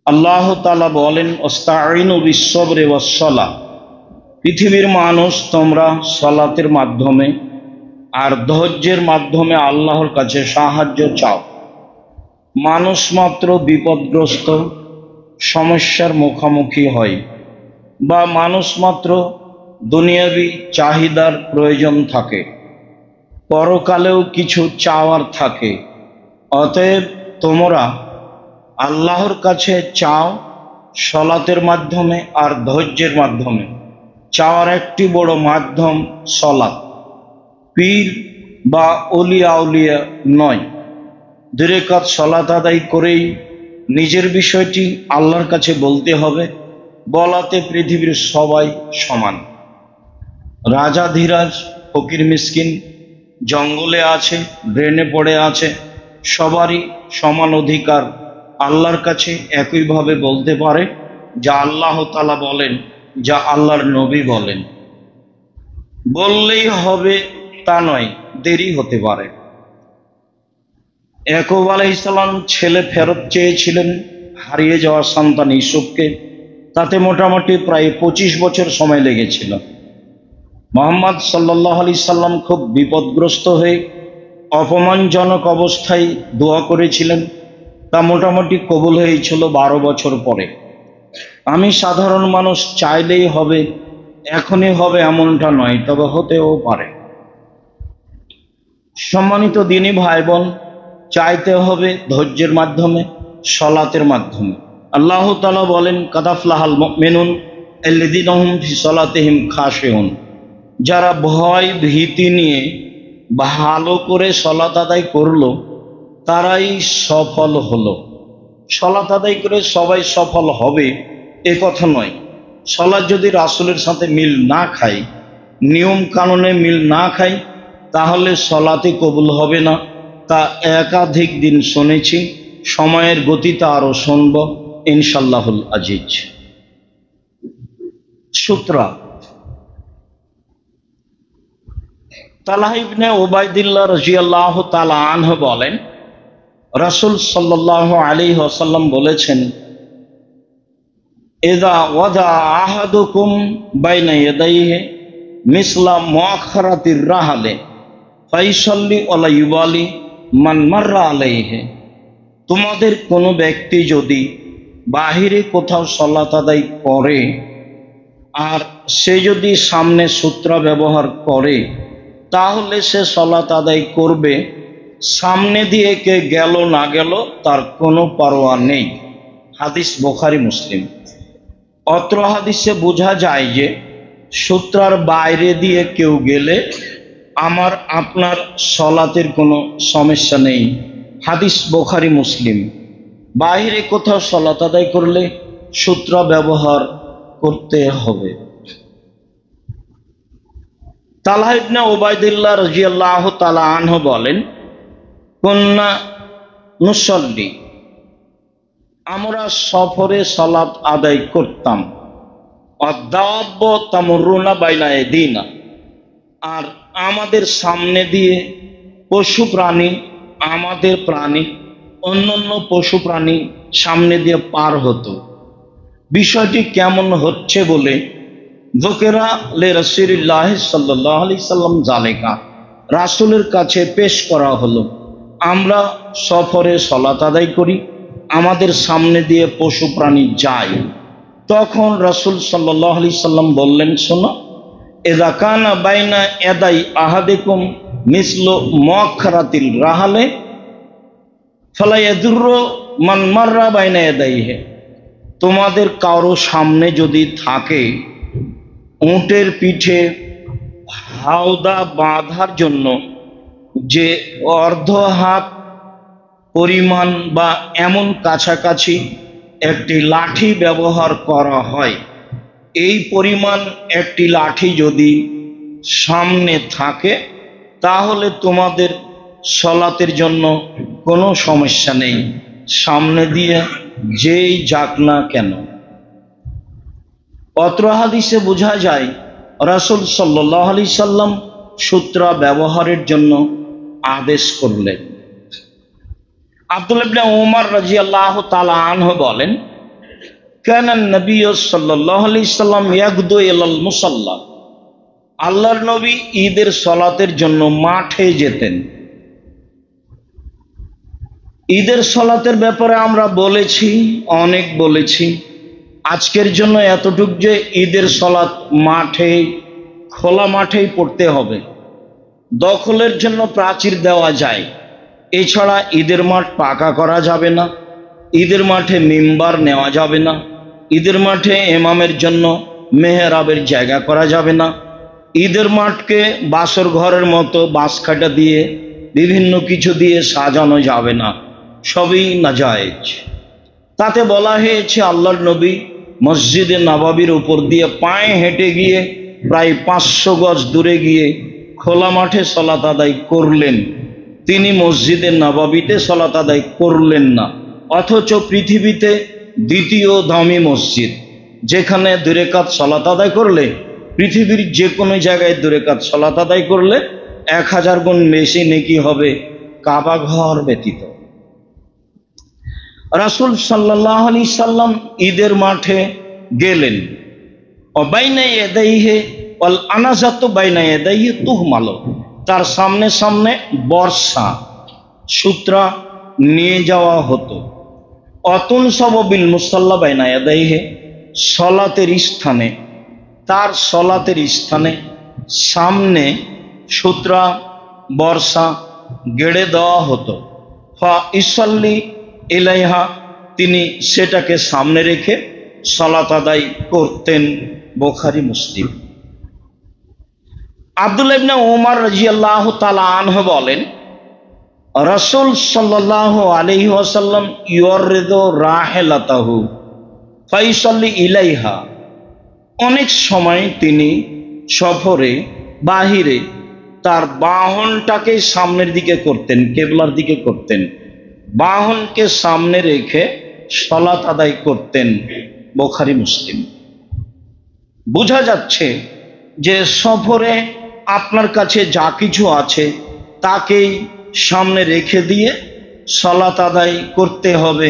আল্লাহ তাআলা বলেন, ওয়াস্তাঈনু বিস-সাবরি ওয়াস-সালাহ, পৃথিবীর মানুষ তোমরা সালাতের মাধ্যমে আর ধৈর্যের মাধ্যমে আল্লাহর কাছে সাহায্য চাও। মানুষ মাত্র বিপদগ্রস্ত, সমস্যার মুখোমুখি হয়, বা মানুষ মাত্র দুনিয়াবি চাহিদার প্রয়োজন থাকে, পরকালেও কিছু চাওয়ার থাকে। অতএব তোমরা আল্লাহর কাছে চাও সালাতের মাধ্যমে আর ধৈর্যের মাধ্যমে। চাওয়ার একটি বড় মাধ্যম সালাত, পীর বা অলিয়া আউলিয়া নয়। 2 রাকাত সালাত আদায় করেই নিজের বিষয়টি আল্লাহর কাছে বলতে হবে। বলাতে পৃথিবীর সবাই সমান। রাজা ধীরাজ, ফকির মিসকিন, জঙ্গলে আছে, ড্রেনে পড়ে আছে, সবারই সমান অধিকার আল্লাহর কাছে একইভাবে বলতে পারে, যা আল্লাহ তাআলা বলেন, যা আল্লাহর নবী বলেন। বললেই হবে তা নয়, দেরি হতে পারে। ইয়াকুব আলাইহিস সালাম ছেলে ফেরত চেয়েছিলেন হারিয়ে যাওয়া সন্তান ইউসুফকে। তাতে মোটামুটি প্রায় 25 বছর সময় লেগেছিল। মুহাম্মদ সাল্লাল্লাহু আলাইহি সাল্লাম খুব বিপদগ্রস্ত হয়ে অপমানজনক অবস্থায় দোয়া করেছিলেন। তা মোটামুটি কবুল হয়েছিল 12 বছর পরে। আমি সাধারণ মানুষ, চাইলেই হবে, এখনই হবে এমনটা নয়, তবে হতেও পারে। সম্মানিত দ্বীনী ভাই বোন, চাইতে হবে ধৈর্যের মাধ্যমে, সালাতের মাধ্যমে। আল্লাহ তাআলা বলেন, কাদ আফলাহাল মুমিনুন আল্লাযীনা হুম ফি সালাতিহিম খাশিউন, যারা ভয় ভীতি নিয়ে ভালো করে সালাত আদায় করলো তারাই সফল হলো। সালাত আদায় করে সবাই সফল হবে এ কথা নয়। সালাত যদি রাসূলের সাথে মিল না খায়, নিয়ম কানুনে মিল না খায়, তাহলে সালাতে কবুল হবে না। তা একাধিক দিন শুনেছি, সময়ের গতিতে আরো শুনব ইনশাআল্লাহুল আজিজ। সূত্রা তালহা ইবনে উবাইদুল্লাহ রাদিয়াল্লাহু তাআলা আনহু বলেন, রাসূল সাল্লাল্লাহু আলাইহি ওয়াসাল্লাম বলেছেন, ইযা ওয়াদা আহাদুকুম বাইনা ইয়াদাইহি মিসলা মুআখারাতির রাহলে ফাইসাল্লি ওয়ালা ইউবালি মান মাররা আলাইহি, তোমাদের কোনো ব্যক্তি যদি বাহিরে কোথাও সালাত আদায় করে আর সে যদি সামনে সূত্রা ব্যবহার করে, তাহলে সে সালাত আদায় করবে। সামনে দিয়ে কে গেল না গেল তার কোনো পরোয়া নেই। হাদিস বুখারী মুসলিম। অত্র হাদিসে বোঝা যায় যে সূত্রার বাইরে দিয়ে কেউ গেলে আমার আপনার সালাতের কোনো সমস্যা নেই। হাদিস বুখারী মুসলিম। বাইরে কোথাও সালাত আদায় করলে সূত্র ব্যবহার করতে হবে। তালহা ইবনে উবাইদুল্লাহ রাদিয়াল্লাহু তাআলা আনহু বলেন, কুন্না নুসাল্লি, আমরা সফরে সালাত আদায় করতাম। আদ-দাওয়াব তামুরুনা বাইনা ইয়াদিনা, আর আমাদের সামনে দিয়ে পশু প্রাণী, আমাদের প্রাণী, অন্যান্য পশু প্রাণী সামনে দিয়ে পার হতো। বিষয়টি কেমন হচ্ছে বলে যুকেরা লে রাসূলিল্লাহ সাল্লাল্লাহু আলাইহি সাল্লাম জালেকা, রাসূলের কাছে পেশ করা হলো। আমরা সফরে সালাত আদায় করি, আমাদের সামনে দিয়ে পশু প্রাণী যায়। তখন রাসূল সাল্লাল্লাহু আলাইহি সাল্লাম বললেন, শোনো, ইযা কানা বাইনা ইয়াদাই আহাদিকুম মিসলু মুআখারাতিল রাহলে ফালা ইয়াদুররু মান মাররা বাইনা ইয়াদাইহি, তোমাদের কারো সামনে যদি থাকে উটের পিঠে হাওদা বাঁধার জন্য যে অর্ধ হাত পরিমাণ বা এমন কাছাকাছি একটি লাঠি ব্যবহার করা হয়, এই পরিমাণ একটি লাঠি যদি সামনে থাকে তাহলে তোমাদের সালাতের জন্য কোনো সমস্যা নেই, সামনে দিয়ে যেই যাক না কেন। অত্র হাদিসে বোঝা যায় রাসূল সাল্লাল্লাহু আলাইহি সাল্লাম সূত্রা ব্যবহারের জন্য আদেশ করলেন। আব্দুল্লাহ ইবনে উমর রাদিয়াল্লাহু তাআলা আনহু বলেন, কানা নবী সাল্লাল্লাহু আলাইহি সাল্লাম ইয়াগদু ইলাল মুসাল্লা, আল্লাহর নবী ঈদের সালাতের জন্য মাঠে যেতেন। ঈদের সালাতের ব্যাপারে আমরা বলেছি, অনেক বলেছি। আজকের জন্য এতটুক যে ঈদের সালাত মাঠে, খোলা মাঠেই পড়তে হবে। দখলের জন্য প্রাচীর দেওয়া যায়, এছাড়া ঈদের মাঠ পাকা করা যাবে না, ঈদের মাঠে মিম্বার নেওয়া যাবে না, ঈদের মাঠে ইমামের জন্য মেহরাবের জায়গা করা যাবে না, ঈদের মাঠকে বাসর ঘরের মতো বাঁশকাঠা দিয়ে বিভিন্ন কিছু দিয়ে সাজানো যাবে না, সবই নাজায়েজ। তাতে বলা হয়েছে আল্লাহর নবী মসজিদে নববীর উপর দিয়ে পায়ে হেঁটে গিয়ে প্রায় 500 গজ দূরে গিয়ে খোলা মাঠে সালাত আদায় করলেন। তিনি মসজিদে নববীতে সালাত আদায় করলেন না, অথচ পৃথিবীতে দ্বিতীয় দামি মসজিদ, যেখানে 2 রাকাত সালাত আদায় করলে পৃথিবীর যে কোনো জায়গায় 2 রাকাত সালাত আদায় করলে 1000 গুণ বেশি নেকি হবে কাবা ঘর ব্যতীত। রাসূল সাল্লাল্লাহু আলাইহি সাল্লাম ঈদের মাঠে গেলেন। বাইনা ইয়াদাইহি ওয়াল আনাজাতু বাইনা ইয়াদাইহি তুহমালু, তার সামনে সামনে বর্ষা সূত্রা নিয়ে যাওয়া হতো। অতুন সববিল মুসাল্লা বাইনা ইয়াদাইহি, সালাতের স্থানে, তার সালাতের স্থানে সামনে সূত্রা বর্ষা গেড়ে দেওয়া হতো। ফা ইসাল্লি ইলাইহা, তিনি সেটাকে সামনে রেখে সালাত আদায় করতেন। বুখারী মুসলিম। আব্দুল্লাহ ইবনে ওমর রাদিয়াল্লাহু তাআলা আনহু বলেন, রাসূল সাল্লাল্লাহু আলাইহি ওয়াসাল্লাম ইউরিদু রাহিলাতাহু ফাইসাল্লি ইলাইহা, অনেক সময় তিনি সফরে বাহিরে তার বাহনটাকে সামনের দিকে করতেন, কেবলার দিকে করতেন, বাহনকে সামনে রেখে সালাত আদায় করতেন। বুখারী মুসলিম। বোঝা যাচ্ছে যে সফরে আপনার কাছে যা কিছু আছে তাকেই সামনে রেখে দিয়ে সালাত আদায় করতে হবে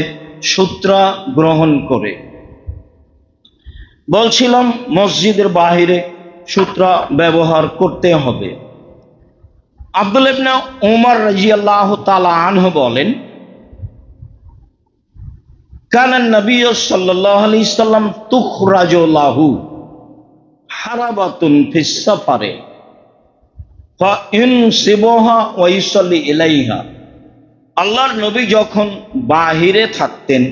সূত্রা গ্রহণ করে। বলছিলাম মসজিদের বাহিরে সূত্রা ব্যবহার করতে হবে। আব্দুল্লাহ ইবনে ওমর রাদিয়াল্লাহু তাআলা আনহু বলেন, কানা নবী সাল্লাল্লাহু আলাইহি সাল্লাম তুখরাজু লাহু হারাবাতুন ফিস সাফারে ফা ইনসিবুহা ওয়া ইসাল্লি ইলাইহা, আল্লাহর নবী যখন বাহিরে থাকতেন,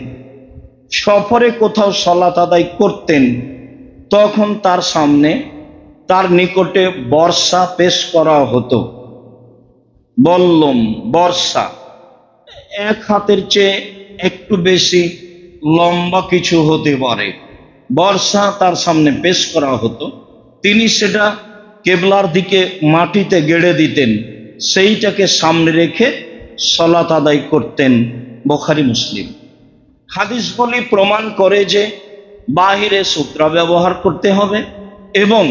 সফরে কোথাও সালাত আদায় করতেন, তখন তার সামনে, তার নিকটে বর্ষা পেশ করা হতো। বললম বর্ষা 1 হাতের চেয়ে একটু বেশি লম্বা কিছু হতে পারে, বর্ষা তার সামনে পেশ করা হতো। তিনি সেটা কেবলার দিকে মাটিতে গেড়ে দিতেন, সেইটাকে সামনে রেখে সালাত আদায় করতেন। বুখারী মুসলিম। হাদিসগুলি প্রমাণ করে যে বাহিরে সূত্রা ব্যবহার করতে হবে এবং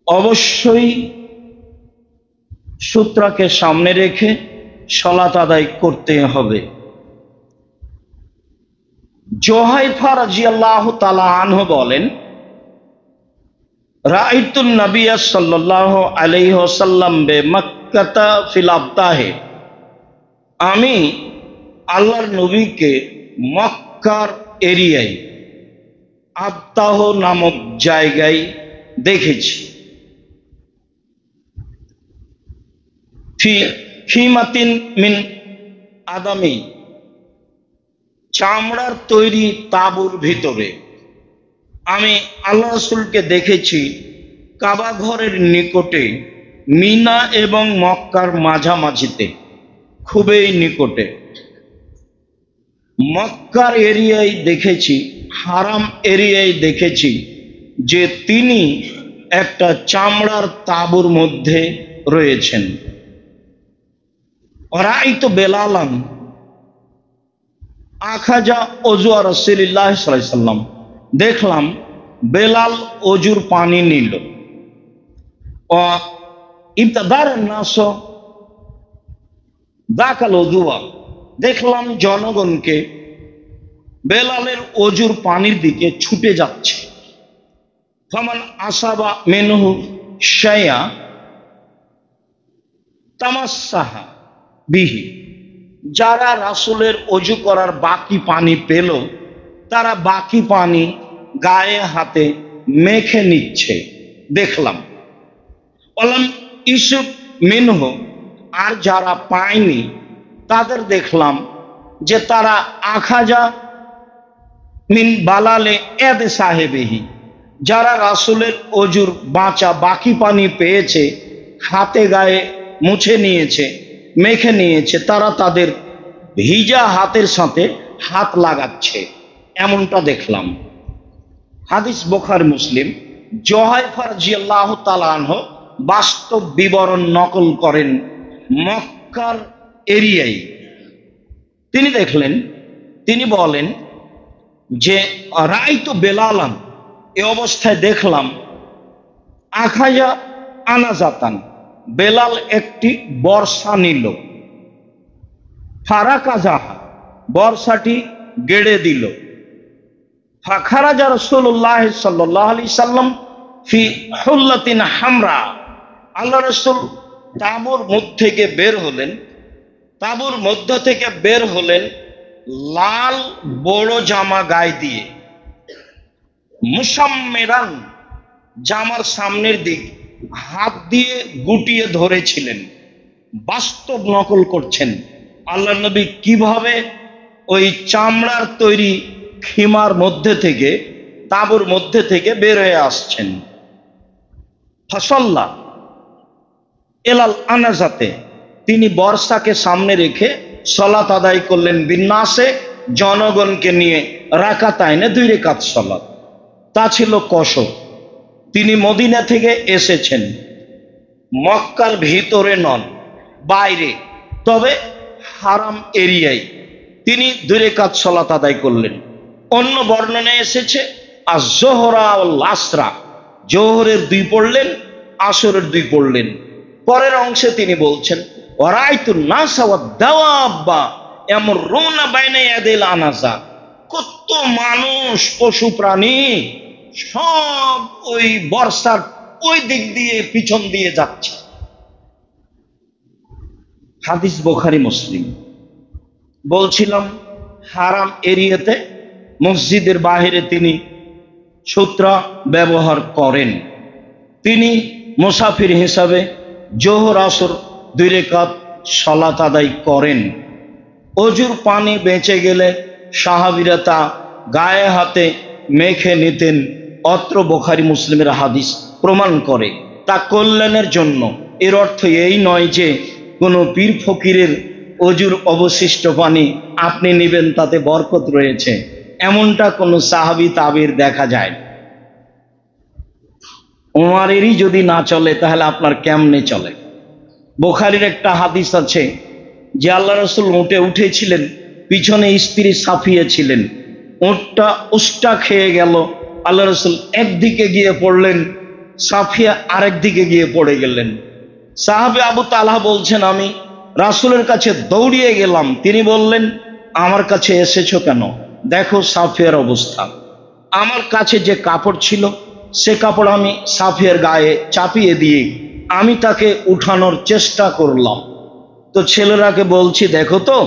অবশ্যই সূত্রাকে সামনে রেখে সালাত আদায় করতে হবে। জুহাইফা রাদিয়াল্লাহু তাআলা আনহু বলেন, রাআইতুন নবী সাল্লাল্লাহু আলাইহি ওয়াসাল্লাম বিমাক্কাতা ফিল আবতাহে, আমি আল্লাহর নবীকে মক্কার এরিয়ায় আবতাহ নামক জায়গায় দেখেছি। ফিমাতিন মিন আদামি, চামড়ার তৈরি তাঁবুর ভিতরে। আমি আল্লাহ রাসূলকে দেখেছি কাবা ঘরের নিকটে, মিনা এবং মক্কার মাঝামাঝিতে, খুবই নিকটে। মক্কার এরিয়ায় দেখেছি, হারাম এরিয়ায় দেখেছি যে তিনি একটা চামড়ার তাঁবুর মধ্যে রয়েছেন। রাআইতু বেলালান আখাজা ওযু রাসূলুল্লাহ সাল্লাল্লাহু আলাইহি ওয়াসাল্লাম, দেখলাম বেলাল ওজুর পানি নিল। ও ইবতাদার নাস দাকাল ওযুয়া, দেখলাম জনগণকে বেলালের অজুর পানির দিকে ছুটে যাচ্ছে। ফামান আসাবা মিনহু শাইআ তামাসসাহা বিহি, যারা রাসূলের অজু করার বাকি পানি পেল তারা বাকি পানি গায়ে হাতে মেখে নিচ্ছে দেখলাম। অলাম ইসুব মিনহু, আর যারা পায়নি তাদের দেখলাম যে তারা আখাজা মিন বালালে এদ সাহেবেহি, যারা রাসূলের অজুর বাঁচা বাকি পানি পেয়েছে হাতে গায়ে মুছে নিয়েছে মেখে নিয়েছে, তারা তাদের ভিজা হাতের সাথে হাত লাগাচ্ছে, এমনটা দেখলাম। হাদিস বুখারী মুসলিম। জুহাইফা রাদিয়াল্লাহু তাআলা আনহু বাস্তব বিবরণ নকল করেন মক্কার এরিয়ায়। তিনি দেখলেন, তিনি বলেন যে রাইতু বেলালান, এ অবস্থায় দেখলাম আখাজা আনাজাতান, বেলাল একটি বর্ষা নিল, ফারাকাজাহা, বর্ষাটি গেড়ে দিল। ফাখারাজা রাসূলুল্লাহ সাল্লাল্লাহু আলাইহি সাল্লাম ফি হুল্লাতিন হামরা, আল্লাহ রাসূল তাঁবুর মধ্য থেকে বের হলেন, তাঁবুর মধ্য থেকে বের হলেন লাল বড় জামা গায়ে দিয়ে, মুসাম্মেরান, জামার সামনের দিক হাত দিয়ে গুটিয়ে ধরেছিলেন। বাস্তব নকল করছেন আল্লাহ নবী কিভাবে ওই চামড়ার তৈরি খিমার মধ্যে থেকে তাঁবুর মধ্যে থেকে বের হয়ে আসছেন। ফাসাল্লা এলাল আনাজাতে, তিনি বর্ষাকে সামনে রেখে সালাত আদায় করলেন বিন্যাসে, জনগণকে নিয়ে রাকাতাইনে 2 রাকাত সালাত। তা ছিল কসর। তিনি মদিনা থেকে এসেছেন, মক্কার ভিতরে নন, বাইরে, তবে হারাম এরিয়ায় তিনি 2 রাকাত সালাত আদায় করলেন। অন্য বর্ণনায় এসেছে আজ-জোহরা ওয়াল আসরা, জোহরের 2 পড়লেন, আসরের 2 পড়লেন। পরের অংশে তিনি বলছেন ওয়ারাইতুন নাসা ওয়াদ দাওয়াবা ইয়ামুরুনা বাইনা ইয়াদিল আনাজা, কত মানুষ পশু প্রাণী সব ওই বর্ষার ওই দিক দিয়ে পিছন দিয়ে যাচ্ছে। হাদিস বুখারী মুসলিম। বলছিলাম হারাম এরিয়াতে মসজিদের বাহিরে তিনি সূত্রা ব্যবহার করেন। তিনি মুসাফির হিসাবে জোহর আসর 2 রাকাত সালাত আদায় করেন। অজুর পানি বেঁচে গেলে সাহাবীরা তা গায়ে হাতে মেখে নিতেন। অত্র বুখারী মুসলিমের হাদিস প্রমাণ করে তা কল্যাণের জন্য। এর অর্থ এই নয় যে কোনো পীর ফকিরের অজুর অবশিষ্ট পানি আপনি নেবেন তাতে বরকত রয়েছে, এমনটা কোনো সাহাবী তাবির দেখা যায়। ওমরেরই যদি না চলে তাহলে আপনার কেমনে চলে? বুখারীর একটা হাদিস আছে যে আল্লাহ রাসূল উটে উঠেছিলেন, পিছনে স্ত্রী সাফিয়া ছিলেন, উটটা উষ্টা খেয়ে গেল, আল্লাহ রাসূল একদিকে গিয়ে পড়লেন, সাফিয়া আরেক দিকে গিয়ে পড়ে গেলেন। সাহাবী আবু তালহা বলছেন আমি রাসূলের কাছে দৌড়িয়ে গেলাম, তিনি বললেন আমার কাছে এসেছো কেন? দেখো সাফিয়ার অবস্থা। আমার কাছে যে কাপড় ছিল সে কাপড় আমি সাফিয়ার গায়ে চাপিয়ে দিয়ে আমি তাকে উঠানোর চেষ্টা করলাম। তো ছেলেরাকে বলছি দেখো তো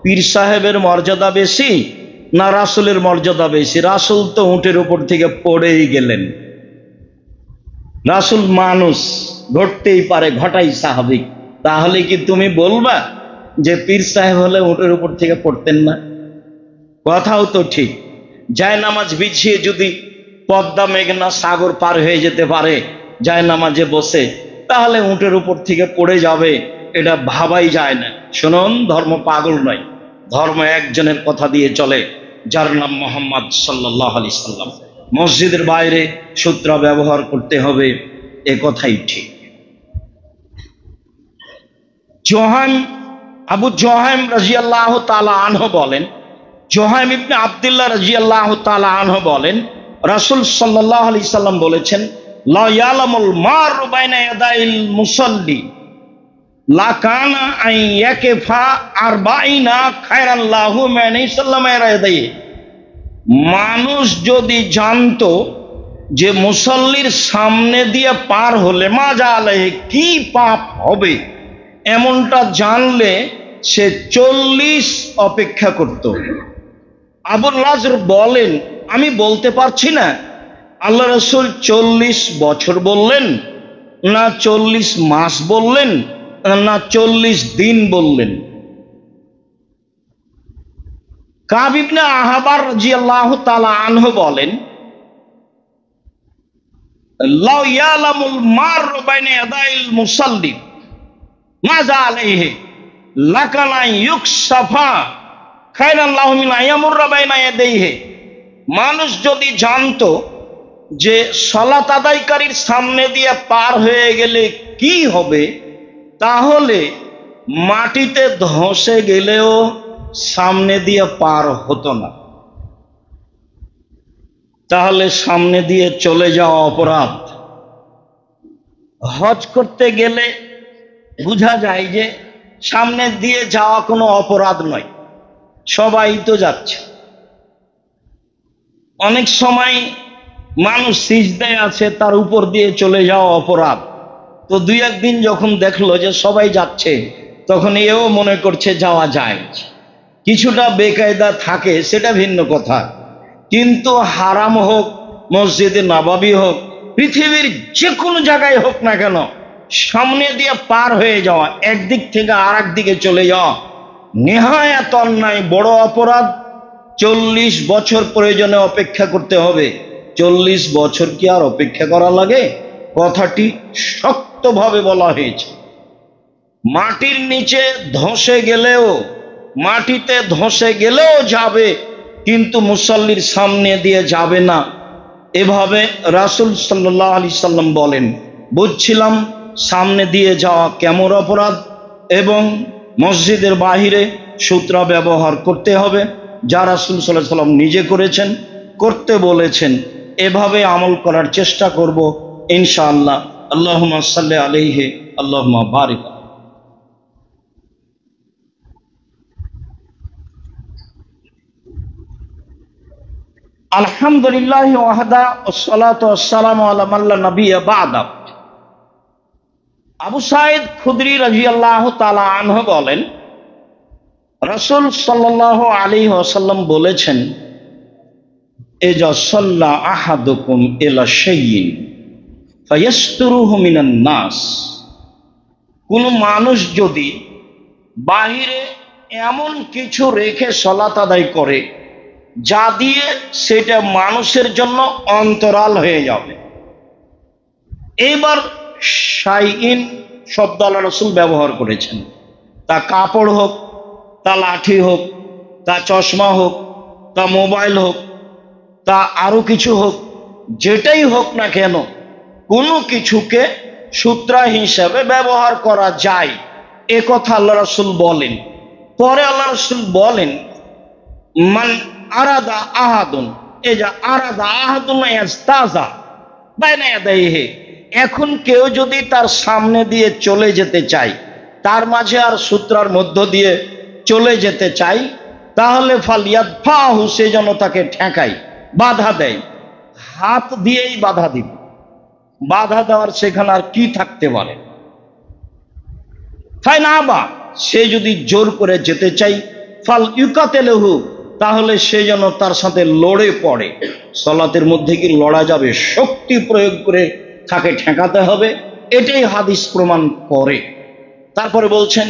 পীর সাহেবের মর্যাদা বেশি না রাসূলের মর্যাদা বেশি? রাসূল তো উটের উপর থেকে পড়েই গেলেন। রাসূল মানুষ, ঘটতেই পারে, ঘটাই স্বাভাবিক। তাহলে কি তুমি বলবা যে পীর সাহেব হলে উটের উপর থেকে পড়তেন না? কথাও তো ঠিক। যায় নামাজ বিছিয়ে যদি পদ্মা মেঘনা সাগর পার হয়ে যেতে পারে যায় নামাজে বসে, তাহলে উটের উপর থেকে পড়ে যাবে, এটা ভাবাই যায় না। শুনুন, ধর্ম পাগল নয়, ধর্ম একজনের কথা দিয়ে চলে, যার নাম মুহাম্মদ সাল্লাল্লাহু আলাইহি সাল্লাম। মসজিদের বাইরে সূত্রা ব্যবহার করতে হবে, এ কথাই ঠিক। আবু জোহাইম রাদিয়াল্লাহু তাআলা আনহু বলেন, জোহাইম ইবনে আব্দুল্লাহ রাদিয়াল্লাহু তাআলা আনহু বলেন রাসূল সাল্লাল্লাহু আলাইহি সাল্লাম বলেছেন লা ইয়ালামুল মারু বাইনা ইয়াদাইল মুসাল্লি লা কানা আন ইয়াকিফা 40 খায়রান লাহু মিন সাল্লামা ইয়াদাইহি। মানুষ যদি জানতো যে মুসল্লির সামনে দিয়ে পার হলে মাজা আলাইহি কি পাপ হবে, এমনটা জানলে সে 40 অপেক্ষা করত। আবুল নাজর বলেন, আমি বলতে পারছি না আল্লাহ রাসূল 40 বছর বললেন, না 40 মাস বললেন, না 40 দিন বললেন। কাব ইবনে আহবার রাদিয়াল্লাহু তাআলা আনহু বলেন, লাউ ইয়ালামুল মাররু বাইনা ইয়াদাইল মুসাল্লি মাজা আলাইহি লাকানা ইউকসাফা খায়রান লাহু মিন আইয়ামুররা বাইনা ইয়াদাইহি। মানুষ যদি জানতো যে সালাত আদায়কারীর সামনে দিয়ে পার হয়ে গেলে কি হবে, তাহলে মাটিতে ধসে গেলেও সামনে দিয়ে পার হতো না। তাহলে সামনে দিয়ে চলে যাওয়া অপরাধ। হজ করতে গেলে বোঝা যায় যে সামনে দিয়ে যাওয়া কোনো অপরাধ নয়, সবাই তো যাচ্ছে। অনেক সময় মানুষ সিজদায় আছে, তার উপর দিয়ে চলে যাওয়া অপরাধ। তো 2-1 দিন যখন দেখলো যে সবাই যাচ্ছে, তখন এও মনে করছে যাওয়া যায়। কিছুটা বেকায়দা থাকে, সেটা ভিন্ন কথা। কিন্তু হারাম হোক, মসজিদে নববী হোক, পৃথিবীর যে কোনো জায়গায় হোক না কেন, সামনে দিয়ে পার হয়ে যাওয়া, একদিক থেকে আর এক দিকে চলে যাওয়া নেহায়াত অন্যায়, বড় অপরাধ। 40 বছর প্রয়োজনে অপেক্ষা করতে হবে। 40 বছর কি আর অপেক্ষা করা লাগে? কথাটি শক্তভাবে বলা হয়েছে। মাটির নিচে ধসে গেলেও, মাটিতে ধসে গেলেও যাবে, কিন্তু মুসল্লির সামনে দিয়ে যাবে না। এভাবে রাসূল সাল্লাল্লাহু আলাইহি সাল্লাম বলেন। বুঝছিলাম সামনে দিয়ে যাওয়া কেমন অপরাধ, এবং মসজিদের বাহিরে সূত্র ব্যবহার করতে হবে, যা রাসূল সাল্লাল্লাহু আলাইহি সাল্লাম নিজে করেছেন, করতে বলেছেন। এভাবে আমল করার চেষ্টা করব ইনশাআল্লাহ। আল্লাহুম্মা সাল্লি আলাইহি, আল্লাহুম্মা বারিক। আলহামদুলিল্লাহ ওয়াহদা ওয়াসসালাতু ওয়াসসালামু আলা মান লা নাবিয়্যা বা'দা। আবু সাঈদ খুদরি রাদিয়াল্লাহু তাআলা আনহু বলেন, রাসূল সাল্লাল্লাহু আলাইহি ওয়াসাল্লাম বলেছেন, ইজা সাল্লা আহাদুকুম ইলা শাইইন ফায়াসতুরুহু মিনান নাস। কোন মানুষ যদি বাহিরে এমন কিছু রেখে সালাত আদায় করে যা দিয়ে সেটা মানুষের জন্য অন্তরাল হয়ে যাবে। এবার শাইইন শব্দ আল্লাহ রাসূল ব্যবহার করেছেন। তা কাপড় হোক, তা লাঠি হোক, তা চশমা হোক, তা মোবাইল হোক, তা আরো কিছু হোক, যেটাই হোক না কেন, কোনো কিছুকে সূত্র হিসাবে ব্যবহার করা যায়, এ কথা আল্লাহ রাসূল বলেন। পরে আল্লাহ রাসূল বলেন, মান আরাদা আহাদুন, এই যে আরাদা আহাদুন ইয়াস্তাজা বাইনা ইয়াদাইহি। এখন কেউ যদি তার সামনে দিয়ে চলে যেতে চায়, তার মাঝে আর সূত্রার মধ্য দিয়ে চলে যেতে চাই, তাহলে ফালিয়াদফাহু, সে যেন তাকে ঠেকায়, বাধা দেয়। হাত দিয়েই বাধা দিবে। বাধা দেওয়ার সেখানে আর কি থাকতে পারে? তাই না, বা সে যদি জোর করে যেতে চাই, ফাল ইউকাতিলহু, তাহলে সে যেন তার সাথে লড়ে পড়ে। সালাতের মধ্যে কি লড়া যাবে? শক্তি প্রয়োগ করে তাকে ঠেকাতে হবে, এটাই হাদিস প্রমাণ করে। তারপরে বলছেন,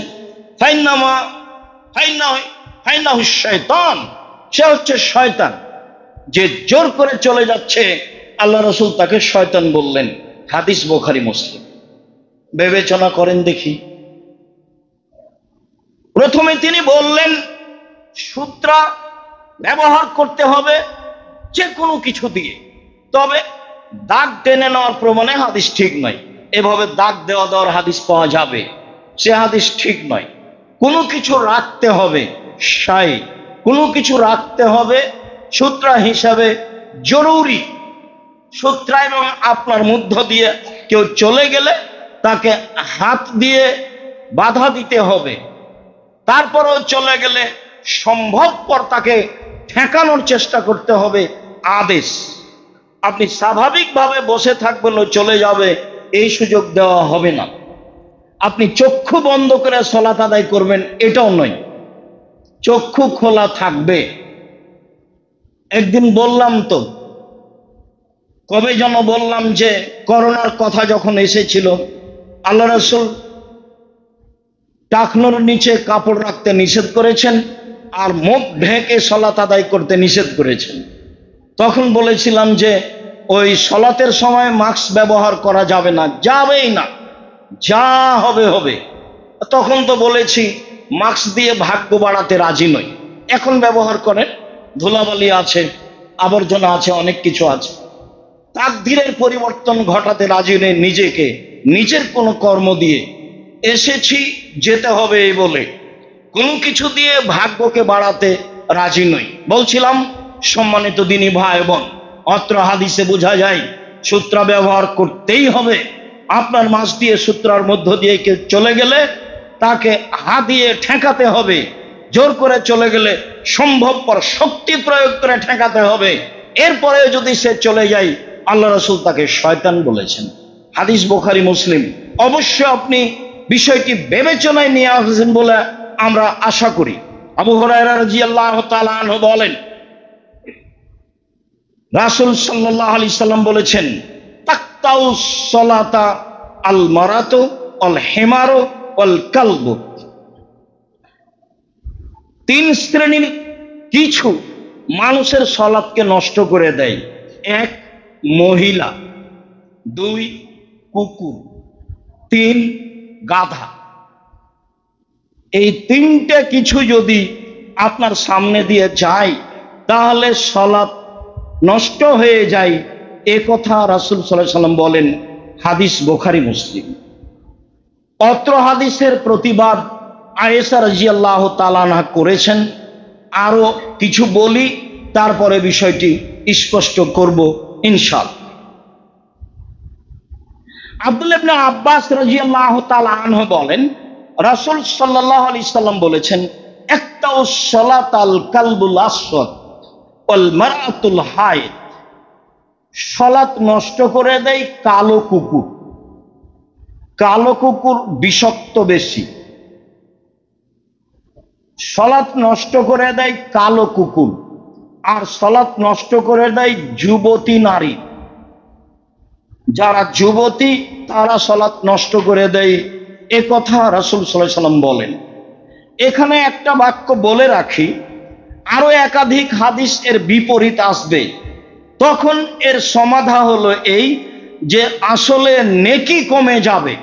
ফাইন্নাহু শাইতান, সে হচ্ছে শয়তান। যে জোর করে চলে যাচ্ছে, আল্লাহ রাসূল তাকে শয়তান বললেন। হাদিস বুখারী মুসলিম। বিবেচনা করেন দেখি। প্রথমে তিনি বললেন সূত্র ব্যবহার করতে হবে যে কোনো কিছু দিয়ে, তবে দাগ টেনে নেওয়ার প্রমাণে হাদিস ঠিক নয়। এভাবে দাগ দেওয়ার হাদিস পাওয়া যাবে, সে হাদিস ঠিক নয়। কোনো কিছু রাখতে হবে, কোনো কিছু রাখতে হবে সূত্র হিসাবে জরুরি। সূত্র এবং আপনার মধ্য দিয়ে কেউ চলে গেলে তাকে হাত দিয়ে বাধা দিতে হবে। তারপরেও চলে গেলে সম্ভবপর তাকে ঠেকানোর চেষ্টা করতে হবে আদেশ। আপনি স্বাভাবিকভাবে বসে থাকবেন ও চলে যাবে, এই সুযোগ দেওয়া হবে না। আপনি চক্ষু বন্ধ করে সালাত আদায় করবেন, এটাও নয়, চক্ষু খোলা থাকবে। একদিন বললাম তো, কবে যেন বললাম যে করোনার কথা যখন এসেছিল, আল্লাহ রাসূল টাকনোর নিচে কাপড় রাখতে নিষেধ করেছেন আর মুখ ঢেকে সালাত আদায় করতে নিষেধ করেছেন। তখন বলেছিলাম যে ওই সালাতের সময় মাস্ক ব্যবহার করা যাবে না, যাবেই না, যা হবে হবে। তখন তো বলেছি মাস্ক দিয়ে ভাগ্য বাড়াতে রাজি নই। এখন ব্যবহার করেন, ধুলাবালি আছে, আবর্জনা আছে, অনেক কিছু আছে। তাকদীরের পরিবর্তন ঘটাতে রাজি নেই নিজেকে, নিজের কোনো কর্ম দিয়ে। এসেছি যেতে হবে এই বলে কোনো কিছু দিয়ে ভাগ্যকে বাড়াতে রাজি নই। বলছিলাম সম্মানিত দিনী ভাই বোন, অত্র হাদিসে বোঝা যায় সূত্র ব্যবহার করতেই হবে। আপনার মাছ দিয়ে সূত্রার মধ্য দিয়ে কেউ চলে গেলে তাকে হাত দিয়ে ঠেকাতে হবে। জোর করে চলে গেলে সম্ভবপর শক্তি প্রয়োগ করে ঠেকাতে হবে। এরপরে যদি সে চলে যায়, আল্লাহ রাসূল তাকে শয়তান বলেছেন। হাদিস বুখারী মুসলিম। অবশ্যই আপনি বিষয়টি বিবেচনায় নিয়ে আসবেন বলে আমরা আশা করি। আবু হুরায়রা রাদিয়াল্লাহু তাআলা আনহু বলেন, রাসূল সাল্লাল্লাহু আলাইহি সাল্লাম বলেছেন, তাকতাউ সালাতা আল মারাতু আল হিমারু ওয়াল কালবু। তিন শ্রেণীর কিছু মানুষের সালাতকে নষ্ট করে দেয়। এক, মহিলা। দুই, কুকুর। তিন, গাধা। এই তিনটে কিছু যদি আপনার সামনে দিয়ে যায় তাহলে সালাত নষ্ট হয়ে যায়, এ কথা রাসূল সাল্লাল্লাহু আলাইহি সাল্লাম বলেন। হাদিস বুখারী মুসলিম। অত্র হাদিসের প্রতিবাদ আয়েশা রাদিয়াল্লাহু তাআলা আনহা করেছেন। আরো কিছু বলি, তারপরে বিষয়টি স্পষ্ট করব ইনশাআল্লাহ। আব্দুল্লাহ ইবনে আব্বাস রাদিয়াল্লাহু তাআলা আনহু বলেন, রাসূল সাল্লাল্লাহু আলাইহি সাল্লাম বলেছেন, ইকতাউস সালাতাল কালবুল আসওয়াদ ওয়াল মারআতুল হায়দ। সালাত নষ্ট করে দেয় কালো কুকুর। কালো কুকুর বিষাক্ত বেশি। সালাত নষ্ট করে দেয় কালো কুকুর, আর সালাত নষ্ট করে দেয় যুবতী নারী। যারা যুবতী তারা সালাত নষ্ট করে দেয়, এ কথা রাসূল সাল্লাল্লাহু আলাইহি সাল্লাম বলেন। এখানে একটা বাক্য বলে রাখি, আরো একাধিক হাদিস এর বিপরীত আসবে। তখন এর সমাধা হলো এই যে আসলে নেকি কমে যাবে,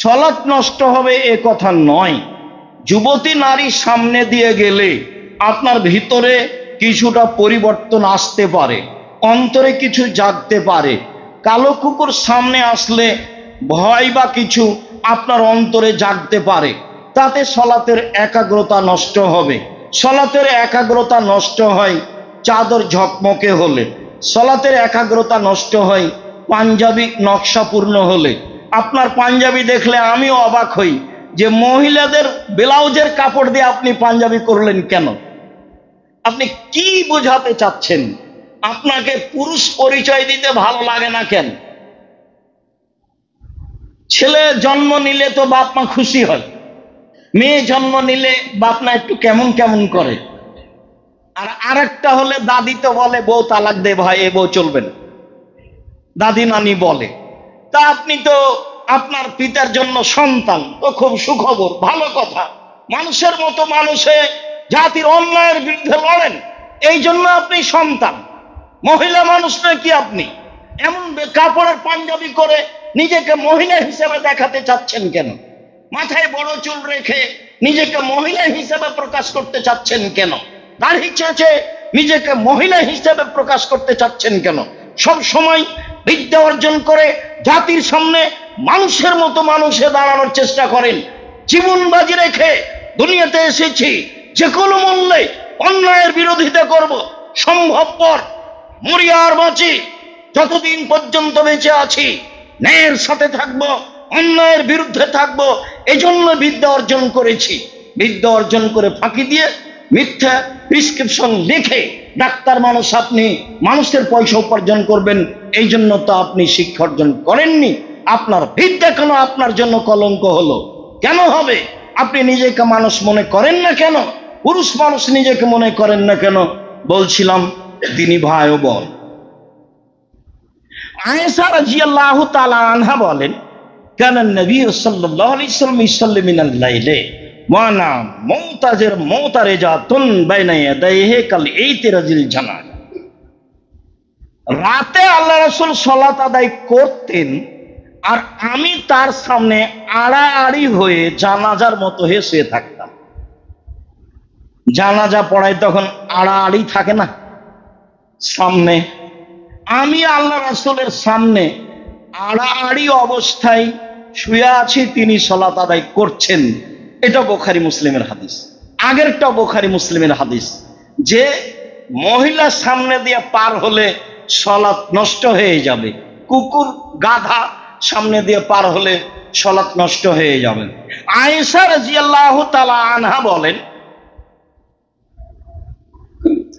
সালাত নষ্ট হবে এ কথা নয়। যুবতী নারী সামনে দিয়ে গেলে আপনার ভিতরে কিছুটা পরিবর্তন আসতে পারে, অন্তরে কিছু জাগতে পারে। কালো কুকুর সামনে আসলে ভয় বা কিছু আপনার অন্তরে জাগতে পারে, তাতে সালাতের একাগ্রতা নষ্ট হবে। সালাতের একাগ্রতা নষ্ট হয় চাদর ঝকমকে হলে, সালাতের একাগ্রতা নষ্ট হয় পাঞ্জাবি নকশাপূর্ণ হলে। আপনার পাঞ্জাবি দেখলে আমিও অবাক হই যে মহিলাদের ব্লাউজের কাপড় দিয়ে আপনি পাঞ্জাবি করলেন কেন? আপনি কি বোঝাতে চাচ্ছেন? আপনাকে পুরুষ পরিচয় দিতে ভালো লাগে না কেন? ছেলে জন্ম নিলে তো বাপ মা খুশি হয়, মেয়ে জন্ম নিলে বাপ মা একটু কেমন কেমন করে। আর আরেকটা হলে দাদি তো বলে বউ তালাক দে ভাই, এ বউ চলবে না, দাদি নানি বলে। তা আপনি তো আপনার পিতার জন্য সন্তান, তো খুব সুখবর, ভালো কথা। মানুষের মতো মানুষে জাতির অন্যায়ের বিরুদ্ধে লড়েন, এই জন্য আপনি সন্তান। মহিলা মানুষ নাকি আপনি? এমন কাপড়ের পাঞ্জাবি করে নিজেকে মহিলা হিসেবে দেখাতে চাচ্ছেন কেন? মাথায় বড় চুল রেখে নিজেকে মহিলা হিসেবে প্রকাশ করতে চাচ্ছেন কেন? দাড়ি চেঁচে নিজেকে মহিলা হিসেবে প্রকাশ করতে চাচ্ছেন কেন? সব সময় বিদ্যা অর্জন করে জাতির সামনে মানুষের মতো মানুষে দাঁড়ানোর চেষ্টা করেন। জীবন বাজি রেখে দুনিয়াতে এসেছি, যে কোনো মূল্যে অন্যায়ের বিরোধিতা করব, সম্ভবপর মরি আর বাঁচি, যতদিন পর্যন্ত বেঁচে আছি ন্যায়ের সাথে থাকবো, অন্যায়ের বিরুদ্ধে থাকবো। এজন্য বিদ্যা অর্জন করেছি। বিদ্যা অর্জন করে ফাঁকি দিয়ে মিথ্যা প্রেসক্রিপশন লিখে ডাক্তার মানুষ, আপনি মানুষের পয়সা উপার্জন করবেন, এই জন্য তো আপনি শিক্ষা অর্জন করেননি। আপনার বিদ্যা কেন আপনার জন্য কলঙ্ক হলো? কেন হবে? আপনি নিজেকে মানুষ মনে করেন না কেন? পুরুষ মানুষ নিজেকে মনে করেন না কেন? বলছিলাম তিনি ভাই ও বোন, আয়েশা রাদিয়াল্লাহু তাআলা আনহা বলেন, কানা নবী সাল্লাল্লাহু আলাইহি ওয়াসাল্লাম ইসাল্লি মিনাল লাইলি ওয়া না মুতারিজাতুন বাইনা ইয়াদাইহি কাল ইতিরাজিল জানাজা। রাতে আল্লাহ রাসূল সালাত আদায় করতেন আর আমি তার সামনে আড়াআড়ি হয়ে জানাজার মতো হয়ে শুয়ে থাকতাম। জানাজা পড়ায় তখন আড়াআড়ি থাকে না সামনে, আমি আল্লাহ রাসূলের সামনে আড়াআড়ি অবস্থায় শুয়ে আছি, তিনি সালাত আদায় করছেন। এটা বুখারী মুসলিমের হাদিস। আগেরটা বুখারী মুসলিমের হাদিস যে মহিলা সামনে দিয়ে পার হলে সালাত নষ্ট হয়ে যাবে, কুকুর গাধা সামনে দিয়ে পার হলে সালাত নষ্ট হয়ে যাবে। আয়েশা রাদিয়াল্লাহু তাআলা আনহা বলেন,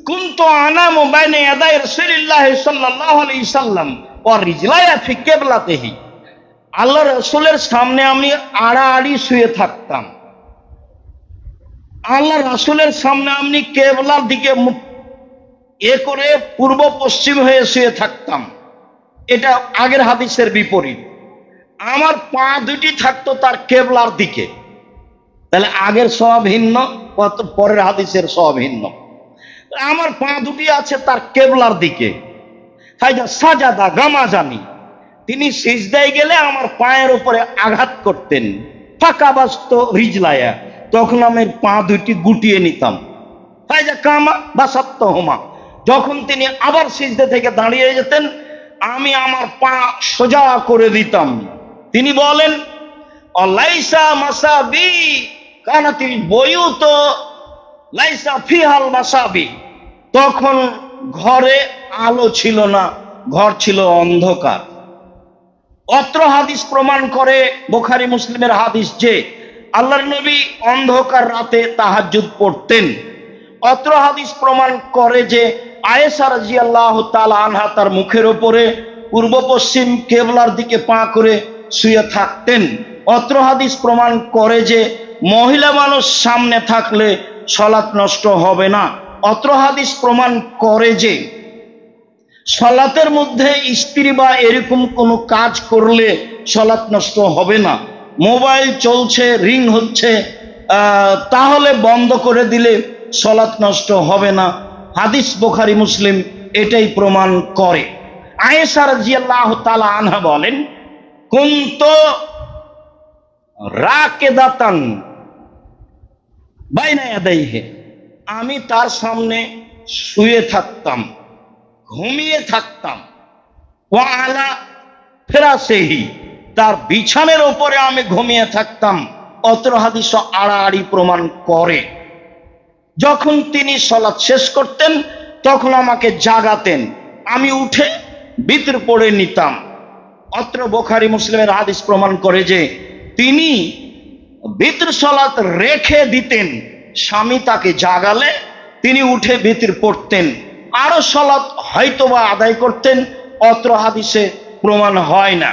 কুনতু আনামু বাইনা ইয়াদাই রাসূলিল্লাহ সাল্লাল্লাহু আলাইহি সাল্লাম ওয়া রিজলায়া ফি কিবলাতিহি। আল্লাহ রাসূলের সামনে আমি আড়াআড়ি শুয়ে থাকতাম, আল্লাহ রাসূলের সামনে আমি কিবলার দিকে করে পূর্ব পশ্চিম হয়ে শুয়ে থাকতাম। এটা আগের হাদিসের বিপরীত। আমার পা দুটি থাকতো তার কিবলার দিকে। তাহলে আগের সওয়াব ভিন্ন, পরের হাদিসের সওয়াব ভিন্ন। আমার পা দুটি আছে তার কিবলার দিকে। ফাইদা সাজাদা গামাজানি, তিনি সিজদায় গেলে আমার পায়ের উপরে আঘাত করতেন। ফাকাবাস্ত রিজলায়া, তখন আমি পা দুটি গুটিয়ে নিতাম। ফাইদা কামা বাসাত্তহুমা, যখন তিনি আবার সিজদা থেকে দাঁড়িয়ে যেতেন আমি আমার পা সোজা করে দিতাম। তিনি বলেন, অলাইসা মাসাবি কানাতিল বয়ুত লাইসা ফিহাল মাসাবি, তখন ঘরে আলো ছিল না, ঘর ছিল অন্ধকার। অত্র হাদিস প্রমাণ করে, বুখারী মুসলিমের হাদিস, যে আল্লাহর নবী অন্ধকার রাতে তাহাজ্জুদ পড়তেন। অত্র হাদিস প্রমাণ করে যে আয়েশা রাদিয়াল্লাহু তাআলা আনহা তার মুখের উপরে পূর্ব পশ্চিম কিবলার দিকে পা করে শুয়ে থাকতেন। অত্র হাদিস প্রমাণ করে যে মহিলা মানুষ সামনে থাকলে সালাত নষ্ট হবে না। অত্র হাদিস প্রমাণ করে যে সালাতের মধ্যে স্ত্রী বা এরকম কোনো কাজ করলে সালাত নষ্ট হবে না। মোবাইল চলছে, রিং হচ্ছে, তাহলে বন্ধ করে দিলে সালাত নষ্ট হবে না। হাদিস বুখারী মুসলিম এটাই প্রমাণ করে। আয়েশা রাদিয়াল্লাহু তাআলা আনহা বলেন, কুনতু রাকিদাতান বাইনা ইয়াদাইহি, আমি তার সামনে শুয়ে থাকতাম, ঘুমিয়ে থাকতাম। ওয়া আলা ফিরাসিহি, তার বিছানার উপরে আমি ঘুমিয়ে থাকতাম। অত্র হাদিস আড়াআড়ি প্রমাণ করে। যখন তিনি সালাত শেষ করতেন তখন আমাকে জাগাতেন, আমি উঠে বিতর পড়ে নিতাম। অত্র বুখারী মুসলিমের হাদিস প্রমাণ করে যে তিনি বিতর সালাত রেখে দিতেন, স্বামী তাকে জাগালে তিনি উঠে বিতর পড়তেন, আরো সালাত হয়তোবা আদায় করতেন। অত্র হাদিসে প্রমাণ হয় না।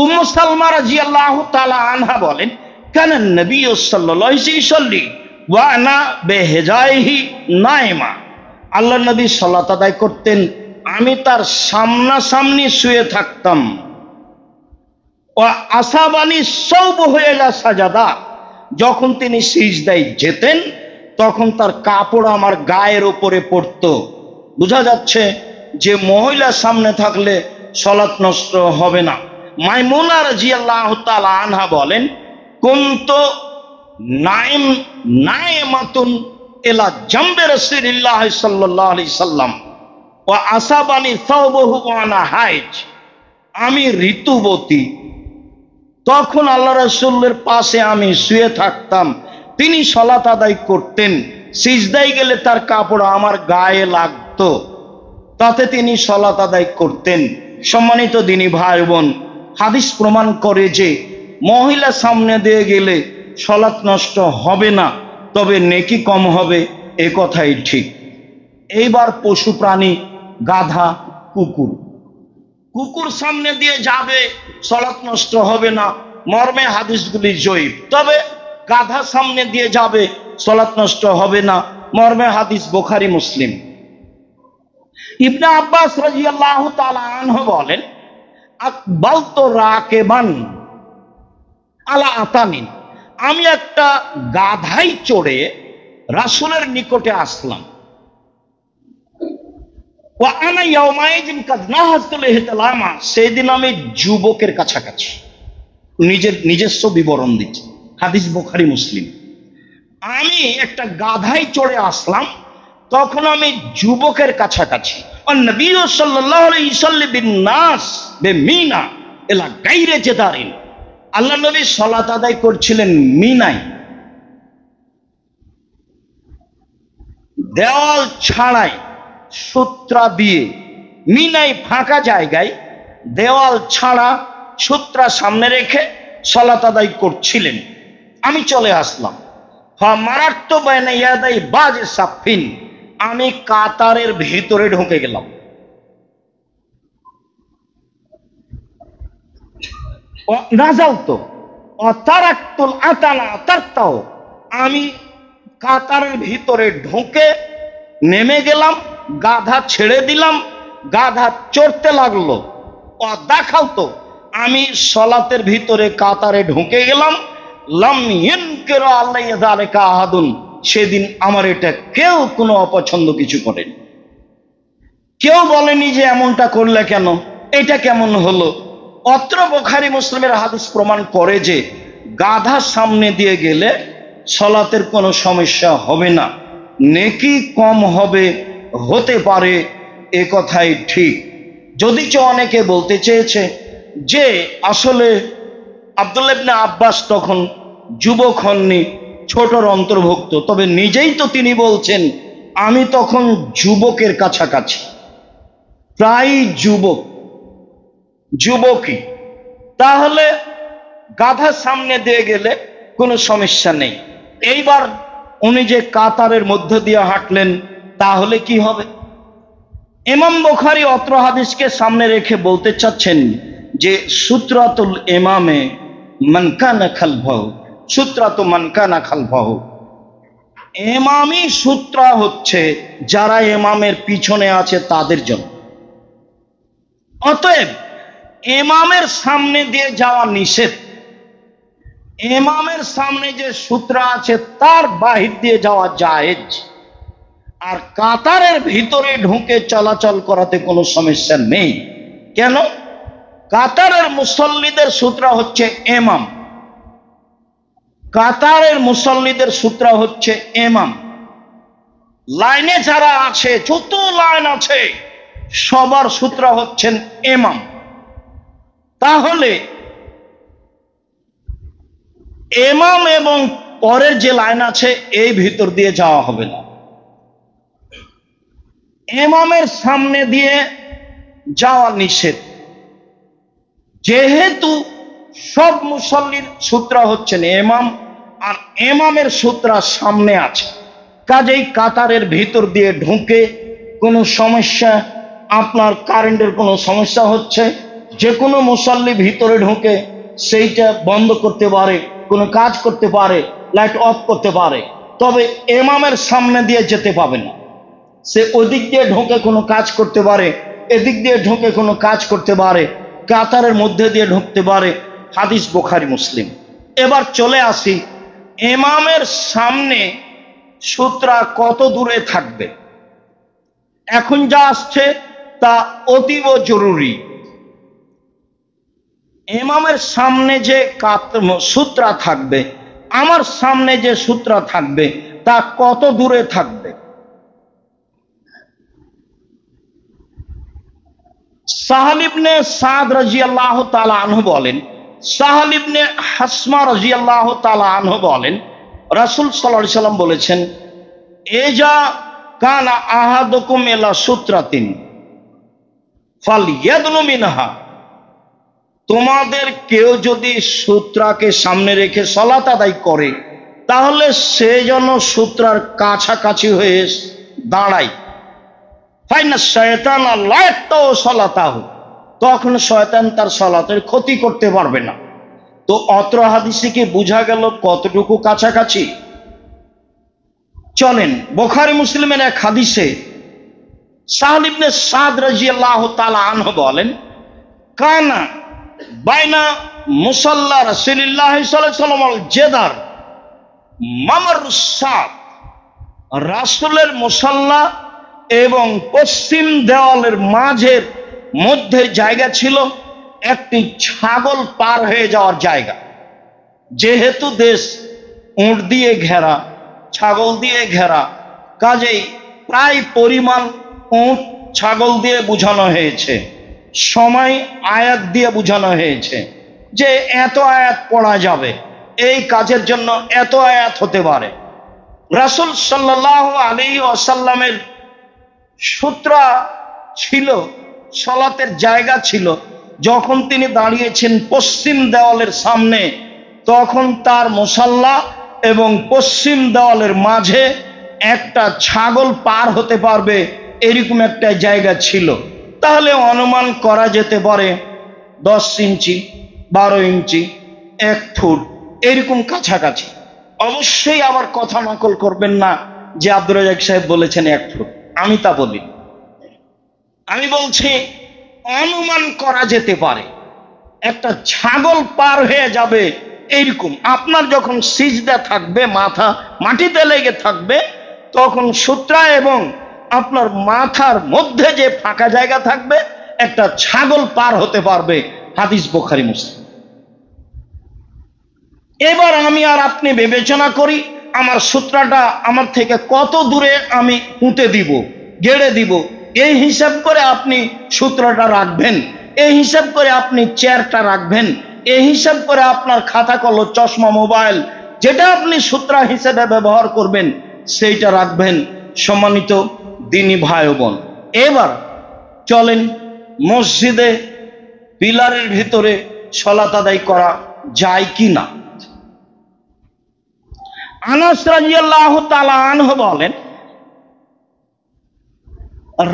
উম্মু সালমা রাদিয়াল্লাহু তাআলা আনহা বলেন, কানা নবী সাল্লাল্লাহু আলাইহি ওয়াসাল্লাম ওয়া আনা বিহিজাইহি নাইমা, আল্লাহর নবী সালাত আদায় করতেন, আমি তার সামনাসামনি শুয়ে থাকতাম। ওয়া আসাবানি সাওবুহু ইলা সাজাদা, যখন তিনি সিজদায় যেতেন তখন তার কাপড় আমার গায়ের উপরে পড়তো। বোঝা যাচ্ছে যে মহিলা সামনে থাকলে সালাত নষ্ট হবে না। মাইমুনা রাদিয়াল্লাহু তাআলা আনহা বলেন, কুনতু নাইমাতুন ইলা জামবে রাসূলিল্লাহ সাল্লাল্লাহু আলাইহি সাল্লাম ওয়া আসাবানি সাওবুহু ওয়া আনা হাইজ, আমি ঋতুবতী, তখন আল্লাহ রাসূলের পাশে আমি শুয়ে থাকতাম, তিনি সালাত আদায় করতেন, সিজদায় গেলে তার কাপড় আমার গায়ে লাগতো, তাতে তিনি সালাত আদায় করতেন। সম্মানিত দিনী ভাই বোন, হাদিস প্রমাণ করে যে মহিলা সামনে দিয়ে গেলে সালাত নষ্ট হবে না। তবে নেকি কম হবে, এ কথাই ঠিক। এইবার পশু প্রাণী, গাধা, কুকুর। কুকুর সামনে দিয়ে যাবে, সালাত নষ্ট হবে না, মর্মে হাদিসগুলি জয়ীফ। তবে গাধা সামনে দিয়ে যাবে, সালাত নষ্ট হবে না, মর্মে হাদিস বুখারী মুসলিম। ইবনে আব্বাস রাদিয়াল্লাহু তাআলা আনহু বলেন, আকবালতু রাকিবান আলা আতানিন, আমি একটা গাধাই চড়ে রাসূলের নিকটে আসলাম। ওয়া আনা ইয়াউমাইযিন কাদ নাহাতুল ইহতিলামা, সেদিন আমি যুবকের কাছাকাছি। নিজস্ব বিবরণ দিচ্ছে, হাদিস বুখারী মুসলিম। আমি একটা গাধাই চড়ে আসলাম, তখন আমি যুবকের কাছাকাছি। নবী সাল্লাল্লাহু আলাইহি ওয়াসাল্লাম বিন-নাস বিমিনা ইলা গায়রি জিদারিন, আল্লাহ নবী সালাত আদায় করছিলেন মিনায়, দেওয়াল ছাড়াই, সূত্রা দিয়ে। মিনায় ফাঁকা জায়গায় দেওয়াল ছাড়া সূত্রা সামনে রেখে সালাত আদায় করছিলেন। আমি চলে আসলাম। ফামারাতু বাইনা ইয়াদাই বাজ সাফিন, আমি কাতারের ভিতরে ঢুকে গেলাম। নাজালতু অতারাকতুল আতানা তারতাও, আমি কাতারের ভিতরে ঢুকে নেমে গেলাম, গাধা ছেড়ে দিলাম, গাধা চড়তে লাগলো। দাখালতু, আমি সালাতের ভিতরে কাতারে ঢুকে গেলাম। লাম ইনকির আলাইয়া যালিকা আহাদুন, সেদিন আমার এটা কেউ কোনো অপছন্দ কিছু করেনি। কেউ বলেনি যে এমনটা করলে কেন, এটা কেমন হলো। অত্র বুখারী মুসলিমের হাদিস প্রমাণ করে যে গাধা সামনে দিয়ে গেলে সালাতের কোনো সমস্যা হবে না, নেকি কম হবে, হতে পারে, এ কথাই ঠিক। যদিচ অনেকে বলতে চেয়েছে যে আসলে আব্দুল্লাহ ইবনে আব্বাস তখন যুবক হননি, ছোটর অন্তর্ভুক্ত, তবে নিজেই তো তিনি বলছেন আমি তখন যুবকের কাছাকাছি, প্রায় যুবকই। তাহলে গাধা সামনে দিয়ে গেলে কোনো সমস্যা নেই। এইবার উনি যে কাতারের মধ্য দিয়ে হাঁটলেন, তাহলে কি হবে? ইমাম বুখারী অত্র হাদিসকে সামনে রেখে বলতে চাচ্ছেন যে সুত্রাতুল ইমামে মান কানা খালফাহু, সুত্রাতু মান কানা খালফাহু, ইমামই সূত্রা হচ্ছে যারা ইমামের পিছনে আছে তাদের জন্য। অতএব ইমামের সামনে দিয়ে যাওয়া নিষেধ, ইমামের সামনে যে সূত্রা আছে তার বাহির দিয়ে যাওয়া জায়েজ। আর কাতারের ভিতরে ঢুকে চলাচল করাতে কোনো সমস্যা নেই। কেন? কাতারের মুসল্লিদের সূত্রা হচ্ছে ইমাম, কাতারের মুসল্লিদের সূত্রা হচ্ছে ইমাম। লাইনে যারা আছে, যত লাইন আছে, সবার সূত্রা হচ্ছেন ইমাম। তাহলে ইমাম এবং পরের যে লাইন আছে এই ভিতর দিয়ে যাওয়া হবে না। ইমামের সামনে দিয়ে যাওয়া নিষেধ। যেহেতু সব মুসল্লির সূত্রা হচ্ছেন ইমাম, আর ইমামের সূত্রা সামনে আছে, কাজেই কাতারের ভিতর দিয়ে ঢুকে কোনো সমস্যা, আপনার কারেন্টের কোনো সমস্যা হচ্ছে, যে কোনো মুসল্লি ভিতরে ঢুকে সেইটা বন্ধ করতে পারে, কোনো কাজ করতে পারে, লাইট অফ করতে পারে, তবে ইমামের সামনে দিয়ে যেতে পাবে না। সে ওদিক দিয়ে ঢুকে কোনো কাজ করতে পারে, এদিক দিয়ে ঢুকে কোনো কাজ করতে পারে, কাতারের মধ্যে দিয়ে ঢুকতে পারে। হাদিস বুখারী মুসলিম। এবার চলে আসি, ইমামের সামনে সূত্রা কত দূরে থাকবে। এখন যা আসছে তা অতীব জরুরি। ইমামের সামনে যে সূত্রা থাকবে, আমার সামনে যে সূত্রা থাকবে, তা কত দূরে থাকবে। সাহাল ইবনে সাদ রাদিয়াল্লাহু তাআলা আনহু বলেন, সাহাল ইবনে হাসমা রাদিয়াল্লাহু তাআলা আনহু বলেন, রাসূল সাল্লাল্লাহু আলাইহি সাল্লাম বলেছেন, এজা কানা আহাদুকুম ইলা সূত্রাতিন ফালইয়াদনু মিনহা, তোমাদের কেউ যদি সূত্রাকে সামনে রেখে সালাত আদায় করে, তাহলে সে যেন সূত্রার কাছাকাছি হয়ে দাঁড়ায়। ফাইনা শয়তান লা ইয়াকতাউ সালাতাহু, তখন শয়তান তার সালাতের ক্ষতি করতে পারবে না। তো অত্র হাদিসে কি বোঝা গেল কতটুকু কাছাকাছি? চলেন বুখারী মুসলিমের এক হাদিসে সাহল ইবনে সাদ রাদিয়াল্লাহু তাআলা আনহু বলেন, কানা বাইনা মুসাল্লা রাসূলুল্লাহ সাল্লাল্লাহু আলাইহি ওয়াসাল্লাম আল জেদার মামারুস সাদ, রাসূলের মুসাল্লা এবং পশ্চিম দেওয়ালের মাঝের মধ্যে জায়গা ছিল একটি ছাগল পার হয়ে যাওয়ার জায়গা। যেহেতু দেশ উট দিয়ে ঘেরা, ছাগল দিয়ে ঘেরা, কাজেই প্রায় পরিমাণ উট ছাগল দিয়ে বুঝানো হয়েছে। সময় আয়াত দিয়ে বুঝানো হয়েছে যে এত আয়াত পড়া যাবে, এই কাজের জন্য এত আয়াত হতে পারে। রাসূল সাল্লাল্লাহু আলাইহি ওয়াসাল্লামের সূত্রা ছিল, সালাতের জায়গা ছিল। যখন তিনি দাঁড়িয়েছেন পশ্চিম দেওয়ালের সামনে, তখন তার মুসাল্লা এবং পশ্চিম দেওয়ালের মাঝে একটা ছাগল পার হতে পারবে এরকম একটা জায়গা ছিল। তাহলে অনুমান করা যেতে পারে 10 ইঞ্চি, 12 ইঞ্চি, 1 ফুট এরকম কাছাকাছি। অবশ্যই আবার কথা নকল করবেন না যে আব্দুর রাজ্জাক সাহেব বলেছেন 1 ফুট, আমি তা বলি। আমি বলছি অনুমান করা যেতে পারে একটা ছাগল পার হয়ে যাবে এইরকম। আপনার যখন সিজদা থাকবে, মাথা মাটিতে লেগে থাকবে, তখন সূত্রা এবং আপনার মাথার মধ্যে যে ফাঁকা জায়গা থাকবে একটা ছাগল পার হতে পারবে। হাদিস বুখারী মুসলিম। এবার আমি আর আপনি বিবেচনা করি আমার সূত্রাটা আমার থেকে কত দূরে আমি পুঁতে দিব, গেড়ে দিব। এই হিসাব করে আপনি সূত্রটা রাখবেন, এই হিসাব করে আপনি চেয়ারটা রাখবেন, এই হিসাব করে আপনার খাতা কলম, চশমা, মোবাইল যেটা আপনি সূত্রা হিসেবে ব্যবহার করবেন সেইটা রাখবেন। সম্মানিত দিনী ভাই ও বোন, এবার চলেন মসজিদে পিলারের ভিতরে সালাত আদায় করা যায় কি না। আনাস রাদিয়াল্লাহু তাআলা আনহু বলেন,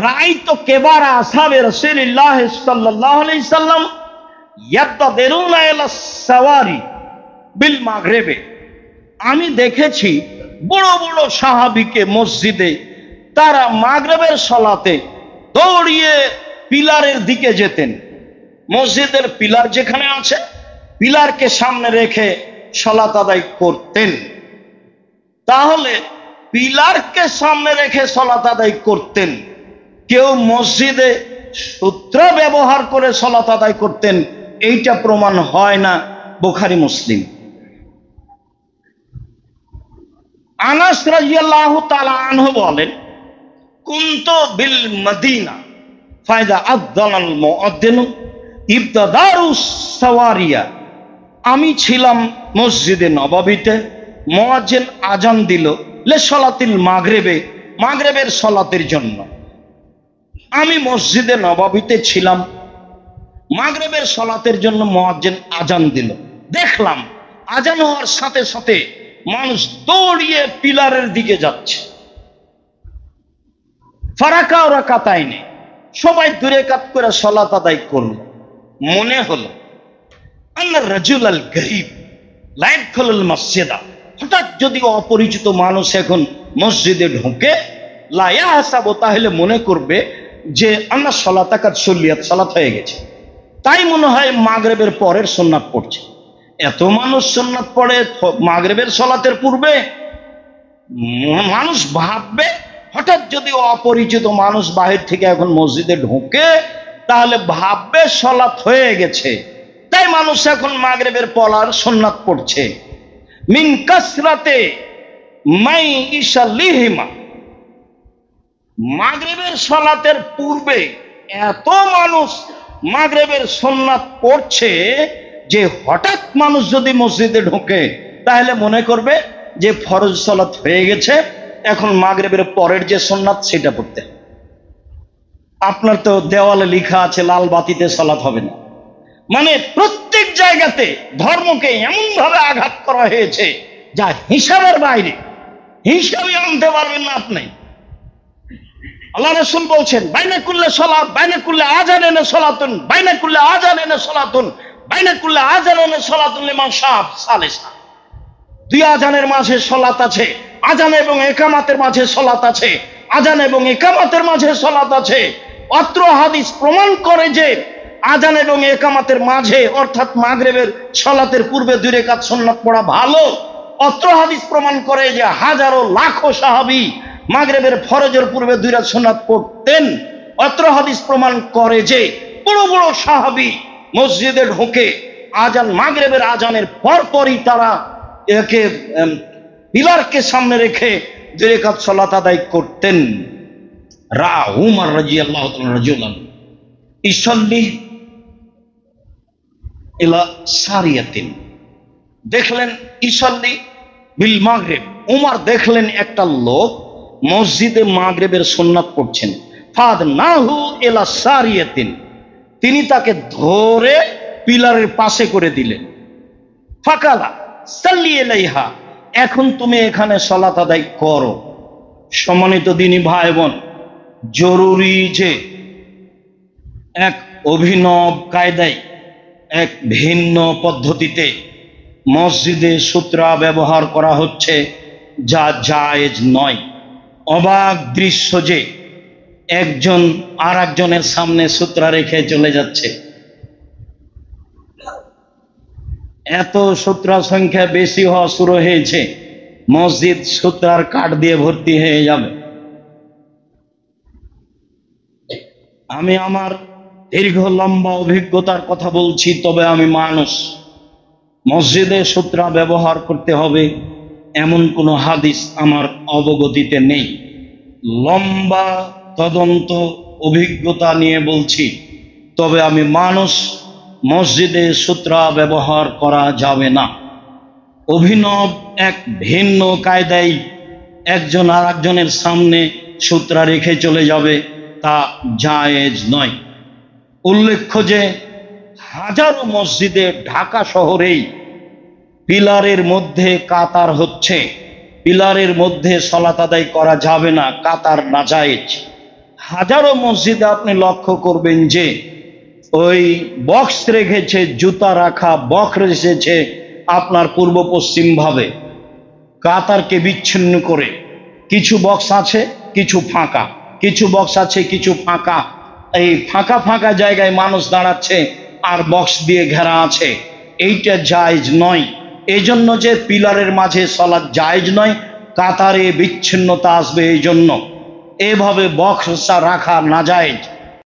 রাআইতু কিবারা আসহাবে রাসূলিল্লাহ সাল্লাল্লাহু আলাইহি সাল্লাম ইয়াবতাদিরুনা ইলা সাওয়ারি বিল মাগরিবে, আমি দেখেছি বড় বড় সাহাবীকে মসজিদে তারা মাগরিবের সালাতে দৌড়িয়ে পিলারের দিকে যেতেন। মসজিদের পিলার যেখানে আছে, পিলারকে সামনে রেখে সালাত আদায় করতেন। তাহলে পিলারকে সামনে রেখে সালাত আদায় করতেন, কেউ মসজিদে সূত্র ব্যবহার করে সালাত আদায় করতেন, এইটা প্রমাণ হয় না বুখারী মুসলিম। আনাস রাদিয়াল্লাহু তাআলা আনহু বলেন, কুনতু বিল মদিনা ফাইদা আযযানাল মুআদ্দিন ইবতাদারুস সাওয়ারিয়া, আমি ছিলাম মসজিদে নববীতে, মুয়াজ্জিন আজান দিল লে সালাতিল মাগরিবে, মাগরিবের সালাতের জন্য। আমি মসজিদে নববীতে ছিলাম, মাগরিবের সালাতের জন্য মুয়াজ্জিন আজান দিল। দেখলাম আজান হওয়ার সাথে সাথে মানুষ দৌড়িয়ে পিলারের দিকে যাচ্ছে। ফারাকা ওরা কাতাইনে, সবাই 2 রাকাত করে সালাত আদায় করল। মনে হলো আন্না রাজুলাল গরীব লা ইয়াদখুলুল মসজিদা, হঠাৎ যদি অপরিচিত মানুষ এখন মসজিদে ঢোকে, লা ইয়াহসাবু, তাহলে মনে করবে যে আন্না সালাতাকাত সুল্লিয়াত, সালাত হয়ে গেছে। তাই মনে হয় মাগরিবের পরের সুন্নাত পড়ছে। এত মানুষ সুন্নাত পড়ে মাগরিবের সালাতের পূর্বে, মানুষ ভাববে হঠাৎ যদি অপরিচিত মানুষ বাহির থেকে এখন মসজিদে ঢোকে তাহলে ভাববে সালাত হয়ে গেছে। তাই মানুষ এখন মাগরিবের পলার সুন্নাত পড়ছে। মিন কাসরাতে মাই ইসাল্লিহিমা, মাগরিবের সালাতের পূর্বে এত মানুষ মাগরিবের সুন্নাত পড়ছে যে হঠাৎ মানুষ যদি মসজিদে ঢোকে তাহলে মনে করবে যে ফরজ সালাত হয়ে গেছে, এখন মাগরিবের পরের যে সুন্নাত সেটা পড়তে। আপনার তো দেওয়ালে লেখা আছে লাল বাতিতে সালাত হবে না। মানে প্রত্যেক জায়গাতে ধর্মকে এমন ভাবে আঘাত করা হয়েছে যা হিসাবের বাইরে, হিসাবই আনতে পারবেন না আপনি। আল্লাহ রাসূল বলছেন বাইনা কুল্লে সালাত বাইনা কুল্লে আযান এনে সালাতুন বাইনা কুল্লে আযান এনে সালাতুন বাইনা কুল্লে আযান এনে সালাতুন লিমান শাফ সালিসা। দুই আযানের মাঝে সালাত আছে, আযান এবং ইকামতের মাঝে সালাত আছে, আযান এবং ইকামতের মাঝে সালাত আছে। অত্র হাদিস প্রমাণ করে যে আযান এবং ইকামতের মাঝে অর্থাৎ মাগরিবের সালাতের পূর্বে 2 রাকাত সুন্নাত পড়া ভালো। অত্র হাদিস প্রমাণ করে যে হাজারো লাখো সাহাবী মাগরিবের ফরজের পূর্বে 2 রাকাত সুন্নাত পড়তেন। অত্র হাদিস প্রমাণ করে যে বড় বড় সাহাবী মসজিদে ঢোকে আযান মাগরিবের আযানের পরপরই তারা একে পিলারকে সামনে রেখে 2 রাকাত সালাত আদায় করতেন। রা উমর রাদিয়াল্লাহু তাআলা রাজুলান ইসাল্লি ইলা সারিয়াতিন, দেখলেন ইসাল্লি বিল মাগরিব, উমর দেখলেন একটা লোক মসজিদে মাগরিবের সুন্নাত পড়ছেন। ফাদনাহু ইলা সারিয়াতিন, তিনি তাকে ধরে পিলারের পাশে করে দিলেন। ফাকালা সাল্লি ইলাইহা, এখন তুমি এখানে সালাত আদায় করো। সম্মানিত দিনী ভাই বোন, জরুরি যে এক অভিনব কায়দায় এক ভিন্ন পদ্ধতিতে মসজিদে সূত্রা ব্যবহার করা হচ্ছে, যা জায়েজ নয়। অবাক দৃশ্য যে একজন আর একজনের সামনে সূত্রা রেখে চলে যাচ্ছে। এত সূত্রা সংখ্যা বেশি হওয়া শুরু হয়েছে, মসজিদ সূত্রার কাঠ দিয়ে ভর্তি হয়ে যাবে। আমি আমার দীর্ঘ লম্বা অভিজ্ঞতার কথা বলছি, তবে আমি মানুষ। মসজিদে সূত্রা ব্যবহার করতে হবে এমন কোনো হাদিস আমার অবগতিতে নেই। লম্বা তদন্ত অভিজ্ঞতা নিয়ে বলছি, তবে আমি মানুষ। মসজিদে সূত্রা ব্যবহার করা যাবে না। অভিনব এক ভিন্ন কায়দায় একজন আর একজনের সামনে সূত্রা রেখে চলে যাবে, তা জায়েজ নয়। উল্লেখ্য যে হাজারো মসজিদে ঢাকা শহরেই পিলারের মধ্যে কাতার হচ্ছে। পিলারের মধ্যে সালাত আদায় করা যাবে না, কাতার নাজায়েজ। হাজারো মসজিদে আপনি লক্ষ্য করবেন যে ওই বক্স রেখেছে, জুতা রাখা বক্স রেখেছে আপনার পূর্ব পশ্চিম ভাবে, কাতারকে বিচ্ছিন্ন করে। কিছু বক্স আছে, কিছু ফাঁকা, কিছু বক্স আছে, কিছু ফাঁকা। এই ফাঁকা ফাঁকা জায়গায় মানুষ দাঁড়াচ্ছে আর বক্স দিয়ে ঘেরা আছে, এইটা জায়েজ নয়। এই জন্য যে পিলারের মাঝে সালাত জায়েজ নয়, কাতারে বিচ্ছিন্নতা আসবে, এই জন্য এভাবে বক্স রাখা নাজায়েজ।